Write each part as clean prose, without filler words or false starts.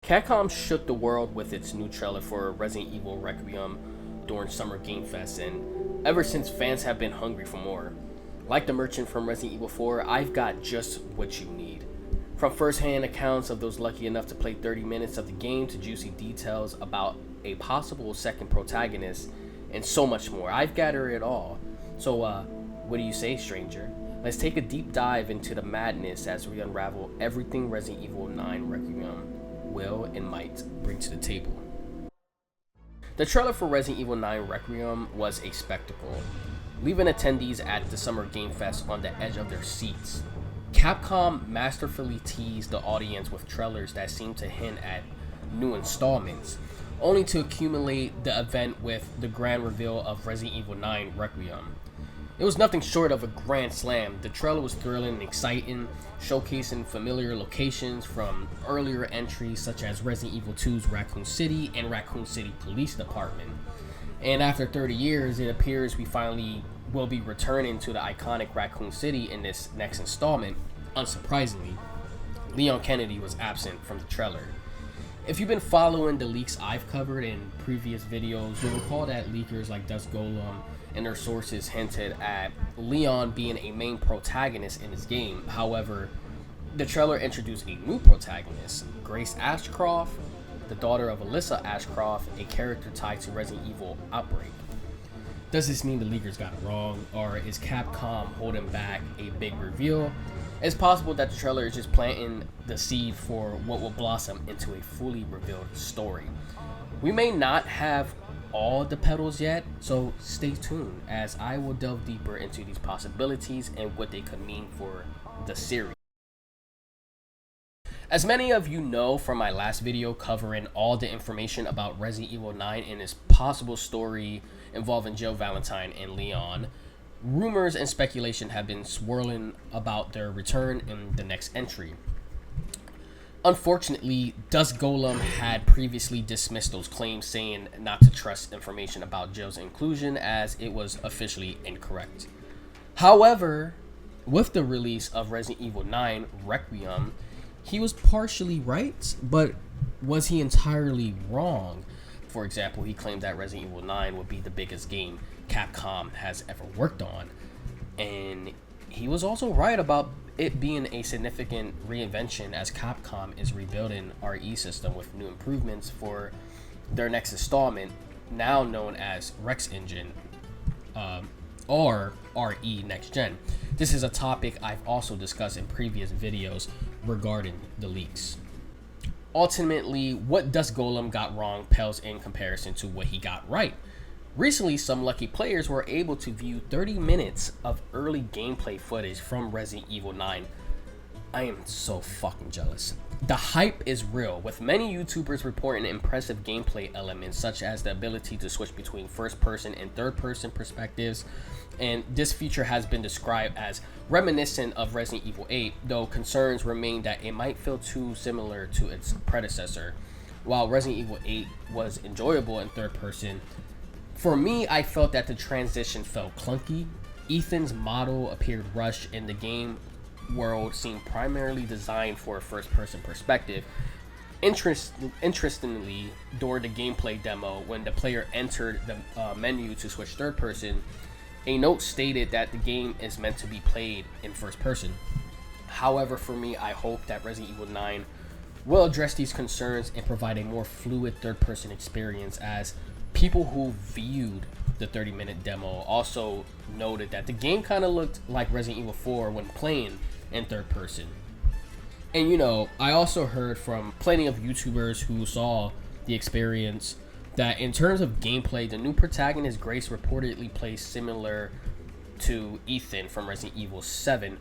Capcom shook the world with its new trailer for Resident Evil Requiem during Summer Game Fest, and ever since fans have been hungry for more. Like the merchant from Resident Evil 4, I've got just what you need. From first-hand accounts of those lucky enough to play 30 minutes of the game to juicy details about a possible second protagonist and so much more, I've gathered it all. So, what do you say, stranger? Let's take a deep dive into the madness as we unravel everything Resident Evil 9 Requiem will and might bring to the table. The trailer for Resident Evil 9 Requiem was a spectacle, leaving attendees at the Summer Game Fest on the edge of their seats. Capcom masterfully teased the audience with trailers that seemed to hint at new installments, only to accumulate the event with the grand reveal of Resident Evil 9 Requiem. It was nothing short of a grand slam. The trailer was thrilling and exciting, showcasing familiar locations from earlier entries such as Resident Evil 2's Raccoon City and Raccoon City Police Department. And after 30 years, it appears we finally will be returning to the iconic Raccoon City in this next installment. Unsurprisingly, Leon Kennedy was absent from the trailer. If you've been following the leaks I've covered in previous videos, you'll recall that leakers like Dust Golem and their sources hinted at Leon being a main protagonist in this game. However, the trailer introduced a new protagonist, Grace Ashcroft, the daughter of Alyssa Ashcroft, a character tied to Resident Evil Outbreak. Does this mean the leakers got it wrong, or is Capcom holding back a big reveal? It's possible that the trailer is just planting the seed for what will blossom into a fully revealed story. We may not have all the petals yet, so stay tuned as I will delve deeper into these possibilities and what they could mean for the series. As many of you know from my last video covering all the information about Resident Evil 9 and its possible story involving Jill Valentine and Leon, rumors and speculation have been swirling about their return in the next entry. Unfortunately, Dust Golem had previously dismissed those claims, saying not to trust information about Jill's inclusion as it was officially incorrect. However, with the release of Resident Evil 9 Requiem, he was partially right, but was he entirely wrong? For example, he claimed that Resident Evil 9 would be the biggest game Capcom has ever worked on, and he was also right about it being a significant reinvention as Capcom is rebuilding RE system with new improvements for their next installment, now known as Rex Engine, or RE Next Gen. This is a topic I've also discussed in previous videos regarding the leaks. Ultimately, what Dust Golem got wrong pales in comparison to what he got right. Recently, some lucky players were able to view 30 minutes of early gameplay footage from Resident Evil 9. I am so fucking jealous. The hype is real, with many YouTubers reporting impressive gameplay elements such as the ability to switch between first-person and third-person perspectives, and this feature has been described as reminiscent of Resident Evil 8, though concerns remain that it might feel too similar to its predecessor. While Resident Evil 8 was enjoyable in third-person, for me, I felt that the transition felt clunky. Ethan's model appeared rushed, and the game world seemed primarily designed for a first-person perspective. Interestingly, during the gameplay demo, when the player entered the menu to switch third-person, a note stated that the game is meant to be played in first-person. However, for me, I hope that Resident Evil 9 will address these concerns and provide a more fluid third-person experience, as people who viewed the 30-minute demo also noted that the game kind of looked like Resident Evil 4 when playing in third person. And you know, I also heard from plenty of YouTubers who saw the experience that in terms of gameplay, the new protagonist Grace reportedly plays similar to Ethan from Resident Evil 7,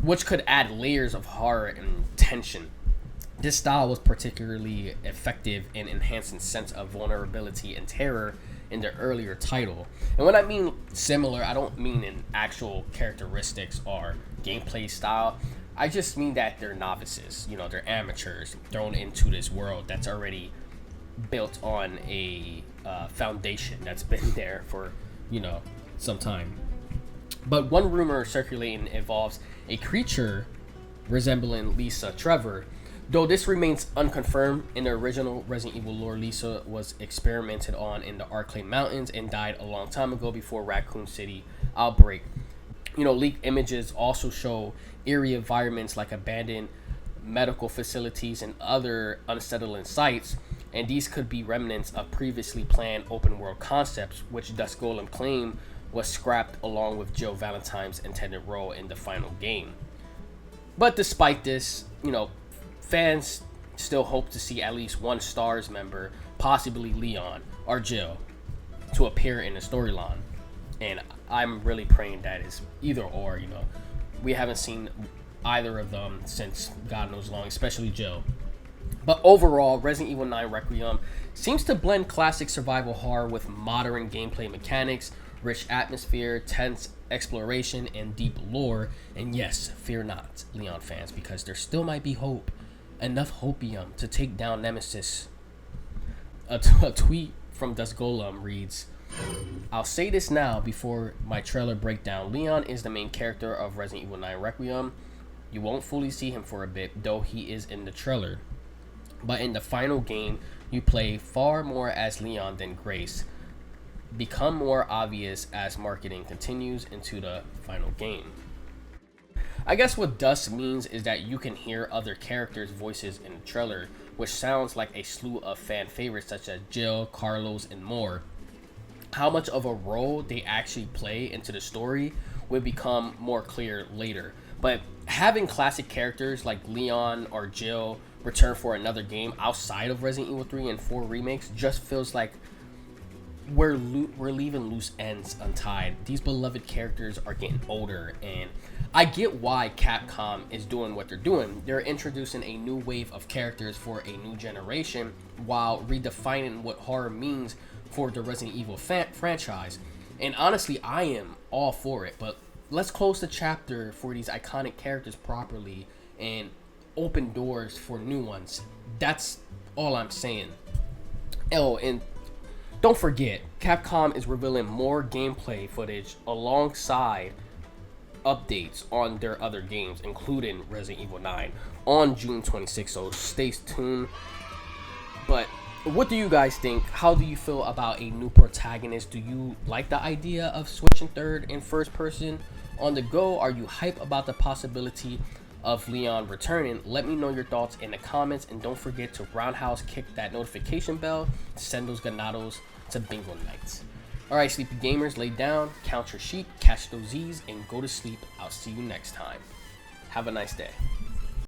which could add layers of horror and tension. This style was particularly effective in enhancing sense of vulnerability and terror in the earlier title. And when I mean similar, I don't mean in actual characteristics or gameplay style. I just mean that they're novices, you know, they're amateurs thrown into this world that's already built on a foundation that's been there for, you know, some time. But one rumor circulating involves a creature resembling Lisa Trevor, Though this remains unconfirmed, in the original Resident Evil lore, Lisa was experimented on in the Arklay Mountains and died a long time ago before Raccoon City outbreak. Leaked images also show eerie environments like abandoned medical facilities and other unsettling sites, and these could be remnants of previously planned open world concepts, which Dust Golem claimed was scrapped along with Jill Valentine's intended role in the final game. But despite this, fans still hope to see at least one STARS member, possibly Leon or Jill, to appear in the storyline. And I'm really praying that is either or. We haven't seen either of them since God knows long, especially Jill. But overall, Resident Evil 9 Requiem seems to blend classic survival horror with modern gameplay mechanics, rich atmosphere, tense exploration, and deep lore. And yes, fear not, Leon fans, because there still might be hope. Enough hopium to take down Nemesis. A tweet from Dust Golem reads, "I'll say this now before my trailer breakdown. Leon is the main character of Resident Evil 9 Requiem. You won't fully see him for a bit, though he is in the trailer. But in the final game, you play far more as Leon than Grace. Become more obvious as marketing continues into the final game." I guess what Dust means is that you can hear other characters' voices in the trailer, which sounds like a slew of fan favorites such as Jill, Carlos, and more. How much of a role they actually play into the story will become more clear later. But having classic characters like Leon or Jill return for another game outside of Resident Evil 3 and 4 remakes just feels like we're leaving loose ends untied. These beloved characters are getting older, and I get why Capcom is doing what they're doing. They're introducing a new wave of characters for a new generation while redefining what horror means for the Resident Evil franchise. And honestly, I am all for it, but let's close the chapter for these iconic characters properly and open doors for new ones. That's all I'm saying. Oh, and don't forget, Capcom is revealing more gameplay footage alongside updates on their other games, including Resident Evil 9, on June 26th, so stay tuned. But what do you guys think? How do you feel about a new protagonist? Do you like the idea of switching third and first person on the go? Are you hype about the possibility of Leon returning? Let me know your thoughts in the comments, and don't forget to roundhouse kick that notification bell to send those ganados to bingo nights. Alright, sleepy gamers, lay down, count your sheep, catch those Z's, and go to sleep. I'll see you next time. Have a nice day.